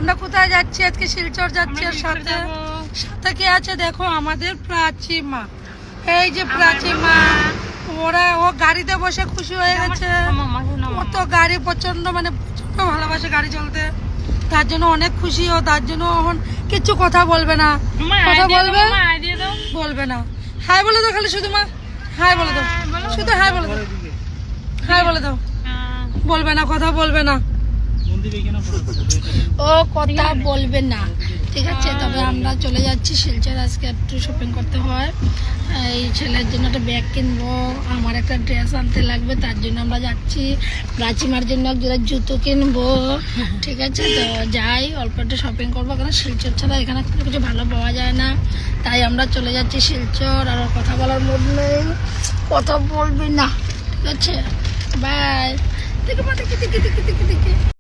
আমরা কোথায় যাচ্ছি? আজকে শিলচর যাচ্ছি। আর সাথে সাথে কে আছে দেখো, আমাদের প্রাচী মা। এই যে প্রাচী মা, ও গাড়িতে বসে খুশি হয়ে গেছে। ও তো গাড়ি প্রচন্ড প্রচন্ড ভালোবাসে গাড়ি চলতে, তার জন্য অনেক খুশি। ও তার জন্য এখন কিছু কথা বলবে না। কথা বলবে না। হাই বলে দাও খালি, শুধু মা হাই বলে দাও, শুধু হাই বলে দাও, হাই বলে দাও। বলবে না, কথা বলবে না, ও কথা বলবে না, ঠিক আছে। তবে আমরা চলে যাচ্ছি শিলচর। আজকে একটু শপিং করতে হয়, এই ছেলের জন্য একটা ব্যাগ কিনবো, আমার একটা ড্রেস আনতে লাগবে, তার জন্য আমরা যাচ্ছি। প্রাচীমার জন্য এক জোড়া জুতো কিনবো, ঠিক আছে। তো যাই, অল্প একটু শপিং করবো, কারণ শিলচর ছাড়া এখানে কিছু ভালো পাওয়া যায় না, তাই আমরা চলে যাচ্ছি শিলচর। আর কথা বলার মুড নেই, কথা বলবি না, ঠিক আছে। বাই। দেখে দেখে দেখে দেখে দেখে দেখে